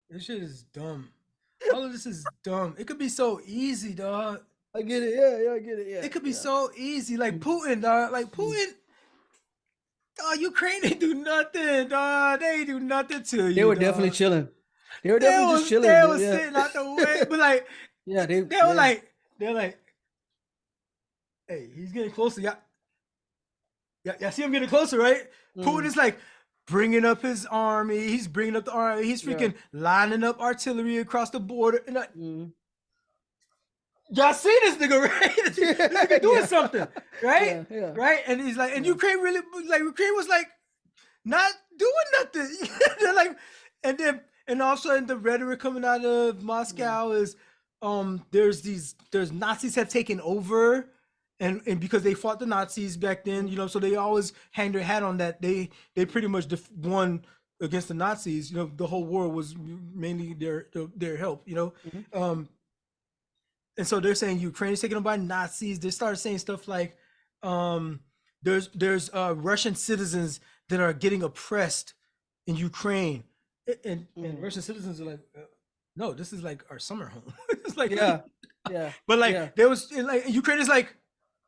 This shit is dumb. All of this is dumb. It could be so easy, dog. I get it. Yeah, I get it. It could Yeah, be yeah. so easy. Like Putin, dog. Like Mm. Putin. Dog, Ukraine ain't do nothing, dog. They ain't do nothing to They you, were definitely dog. chilling. They were definitely just chilling, They bro. was Yeah. sitting out the way, but like Yeah, they were yeah. like they're like, hey, he's getting closer. Y'all see him getting closer, right? Putin Mm, is like bringing up his army. He's bringing up the army. He's yeah. freaking lining up artillery across the border. And Mm. y'all see this nigga, right? This nigga doing Yeah. something, right? Yeah, yeah. Right? And he's like, and Yeah. Ukraine really, like, Ukraine was like not doing nothing. They're like, and then, and all of a sudden the rhetoric coming out of Mm. Moscow is, there's Nazis have taken over. And because they fought the Nazis back then, Mm. so they always hang their hat on that. They pretty much won against the Nazis. The whole war was mainly their help. Mhm. Um, and so they're saying Ukraine is taken over by Nazis. They started saying stuff like, um, there's Russian citizens that are getting oppressed in Ukraine, and Mm. Russian citizens are like, no, this is like our summer home. It's like, Yeah. Yeah. but Yeah. like there was like Ukraine is like,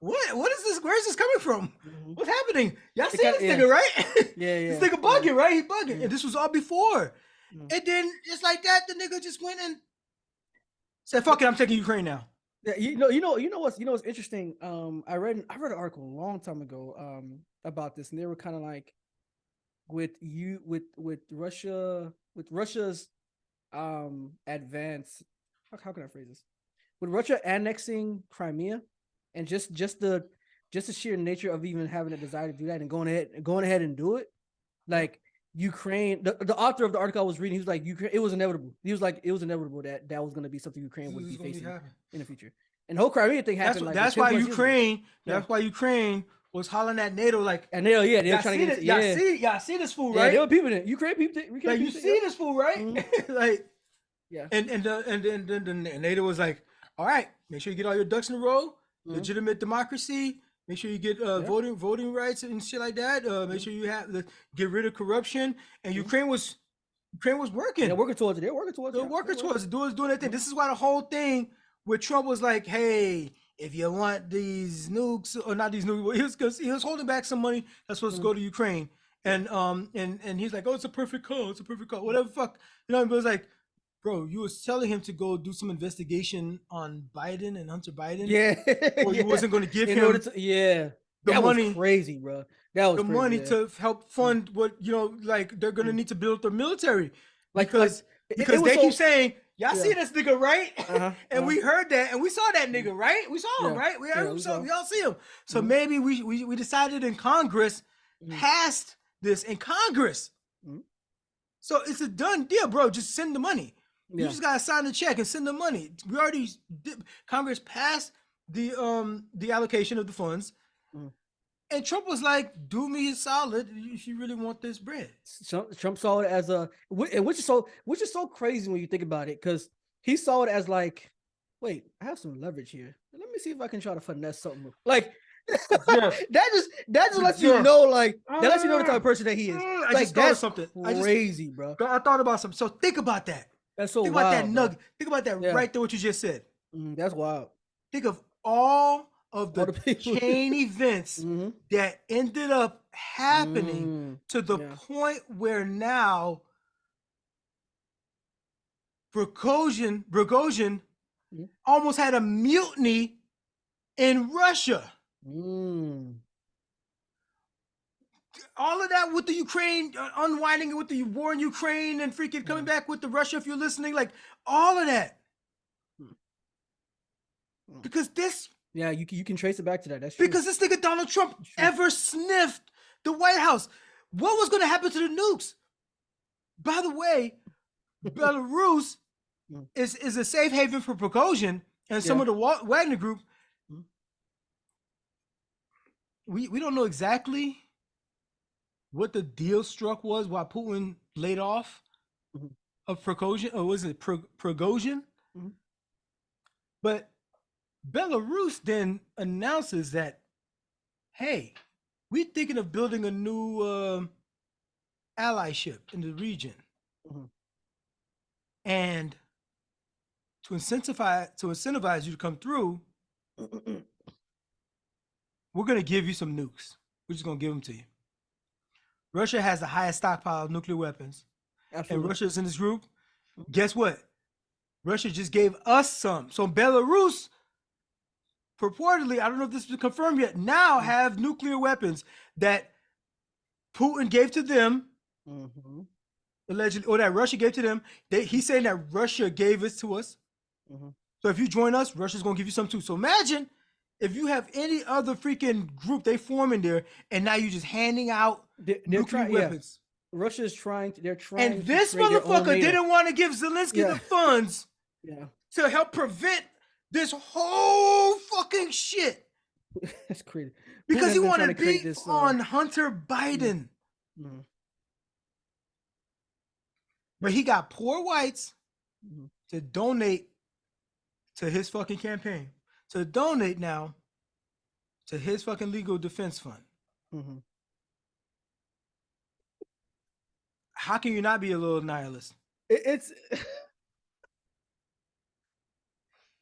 what is this? Where is this coming from? Mhm. What's happening? Y'all It see kind this yeah. nigga, right? Yeah, This yeah. nigga Yeah. bugging, right? He bugging, and Mm. this was all before. Mm. And then just like that, the nigga just went and said, "Fuck it, I'm taking Ukraine now." Yeah, what's interesting. I read an article a long time ago about this, and they were kind of like with Russia's advance. How can I phrase this? With Russia annexing Crimea, and just the sheer nature of even having a desire to do that and going ahead and do it, like Ukraine. The author of the article I was reading, he was like, Ukraine. It was inevitable. He was like, it was inevitable that was going to be something Ukraine This would be is gonna be facing happening. in the future. And the whole Crimea thing That's happened what. like what That's 10 why plus years ago. Ukraine. Yeah, That's why Ukraine was hollering at NATO like, and they were y'all trying to see get this, into yeah, y'all see this fool, yeah, they right? were peeping it. Ukraine peeped it. Ukraine Like you peeped it. see Yep. this fool, right? Mm-hmm. Like, Yeah. and then NATO was like, all right, make sure you get all your ducks in a row, Mm-hmm. legitimate democracy. Make sure you get Yeah. voting rights and shit like that. Make Mm-hmm. sure you get rid of corruption. And Mm-hmm. Ukraine was They're working. working towards it. They're working towards it. They're Yeah, they're working working. towards it, doing that thing. Mm-hmm. This is why the whole thing with Trump was like, hey, if you want these nukes or not these nukes, he was holding back some money that's supposed to Mm-hmm. go to Ukraine, and he's like, oh, it's a perfect call, whatever, fuck, But it was like, bro, you was telling him to go do some investigation on Biden and Hunter Biden, Yeah, or you yeah. wasn't going to give In order him to, yeah, the that was money crazy, bro. That was the crazy. money Yeah. to help Mm-hmm. fund what like they're gonna need to build their military, Like because it was they keep so. saying, y'all Yeah. see this nigga, right? Uh-huh. And we heard that and we saw that Mm. nigga, right? We saw him, Yeah. right? We heard Yeah. him, We so saw. we all see him. So Mm-hmm. maybe we decided in Congress, Mm-hmm. passed this in Congress. Mm-hmm. So it's a done deal, bro. Just send the money. You Yeah. just gotta sign the check and send the money. We already Congress passed the allocation of the funds. Mm-hmm. And Trump was like, "Do me a solid if you really want this bread." Trump saw it as which is so crazy when you think about it, because he saw it as like, wait, I have some leverage here. Let me see if I can try to finesse something. Like Yeah, that just lets you yeah. know, like that lets you know the type of person that he is. I Like just thought of that's something. crazy, bro. I thought about something. So think about that. That's so Think about that wild, bro. nugget. Think about that Yeah, right there. What you just said. that's wild. Think of all of All the the people. chain events Mm-hmm. that ended up happening to the Yeah. point where now Prigozhin Mhm. almost had a mutiny in Russia. Mm. All of that with the Ukraine, unwinding it with the war in Ukraine and freaking coming Yeah. back with the Russia, if you're listening, like all of that. Mm. Mm. Because this Yeah, you can trace it back to that. That's true. because this nigga Donald Trump That's true. ever sniffed the White House. What was going to happen to the nukes? By the way, Belarus Mm. is a safe haven for Prigozhin and some Yeah. of the Wagner group. Mm. We don't know exactly what the deal struck was while Putin laid off Mhm. of Prigozhin, or was it Prigozhin? Mhm. But Belarus then announces that, hey, we're thinking of building a new allyship in the region. Mhm. And to incentivize you to come through, we're gonna give you some nukes. We're just gonna give them to you. Russia has the highest stockpile of nuclear weapons, Absolutely. and Russia's in this group. Guess what? Russia just gave us some. So Belarus, purportedly, I don't know if this is confirmed yet, now have nuclear weapons that Putin gave to them, allegedly, or that Russia gave to them. He's saying that Russia gave it to us. So if you join us, Russia's gonna give you some too. So imagine if you have any other freaking group they form in there, and now you're just handing out nuclear weapons. Russia is trying to. They're trying. And this motherfucker didn't want to give Zelensky the funds to help prevent this whole fucking shit. That's crazy. Because he wanted to beat on Hunter Biden. But he got poor whites to donate to his fucking campaign. To donate now to his fucking legal defense fund. How can you not be a little nihilist? It's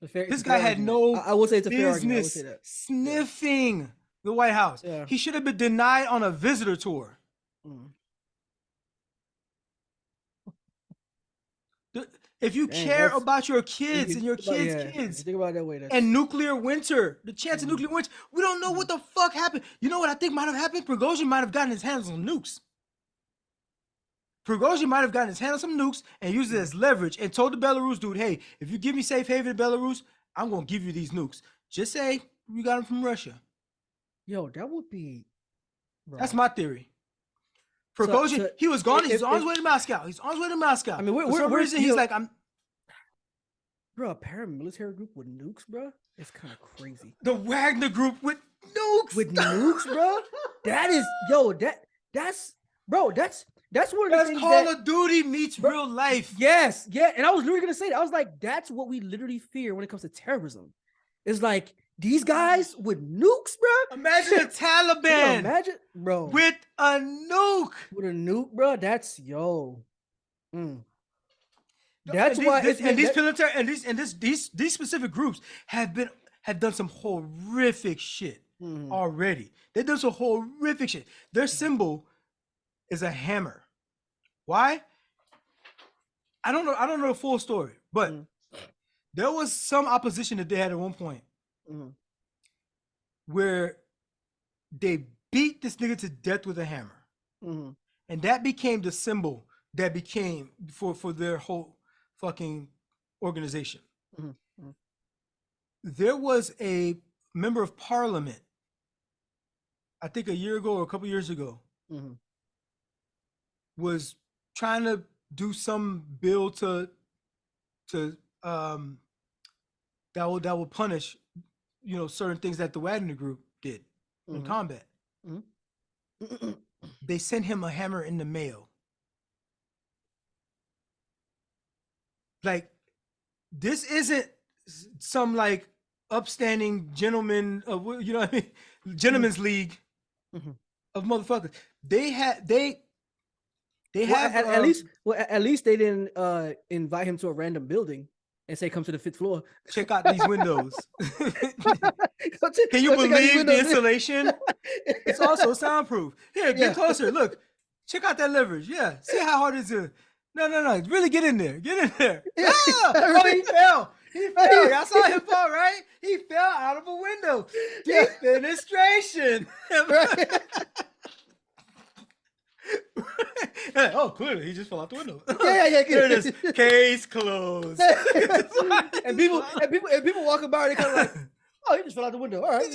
this guy had no I will say it's a fair argument. I will business say that. sniffing the White House. He should have been denied on a visitor tour. If you care about your kids and your kids' kids, think about it that way. And nuclear winter, the chance of nuclear winter, we don't know what the fuck happened. You know what I think might have happened? Prigozhin might have gotten his hands on nukes. Prigozhin might have gotten his hands on some nukes and used it as leverage and told the Belarus dude, hey, if you give me safe haven in Belarus, I'm going to give you these nukes. Just say we got them from Russia. Yo, that would be... Bro. That's my theory. Prigozhin, he was gone. He's on his way to Moscow. He's on his way to Moscow. I mean, for some reason, he's like, I'm... Bro, a paramilitary group with nukes, bro? It's kind of crazy. The Wagner group with nukes? With nukes, bro? That is... Yo, that's... Bro, that's one of the things Call of Duty meets real life. Yes, yeah. And I was literally going to say that. I was like, that's what we literally fear when it comes to terrorism. It's like, these guys with nukes, bro. Imagine the Taliban. Yo, imagine, bro. With a nuke. With a nuke, bro. That's That's why. These specific groups have done some horrific shit already. They've done some horrific shit. Their symbol is a hammer. Why? I don't know the full story, but there was some opposition that they had at one point where they beat this nigga to death with a hammer. And that became the symbol that became for their whole fucking organization. There was a member of parliament, I think a year ago or a couple years ago, was trying to do some bill to that will punish, certain things that the Wagner group did in combat. They sent him a hammer in the mail. Like, this isn't some like upstanding gentleman of gentleman's league of motherfuckers. At least they didn't invite him to a random building and say, come to the 5th floor. Check out these windows. Can you believe the insulation? It's also soundproof. Here, get closer. Look, check out that leverage. Yeah, see how hard it is. No. Really get in there. Get in there. Yeah. Oh, he fell. Y'all saw him fall, right? He fell out of a window. Defenestration. Oh, clearly he just fell out the window. Yeah. There it is. Case closed. and people walking by, they kind of like, oh, he just fell out the window. All right.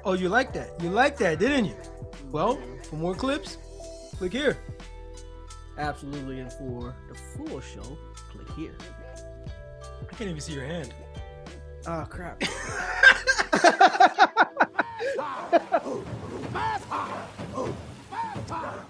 Oh, you like that? You like that, didn't you? Well, for more clips, click here. Absolutely, and for the full show, click here. I can't even see your hand. Oh, crap. Fast time! Fast time!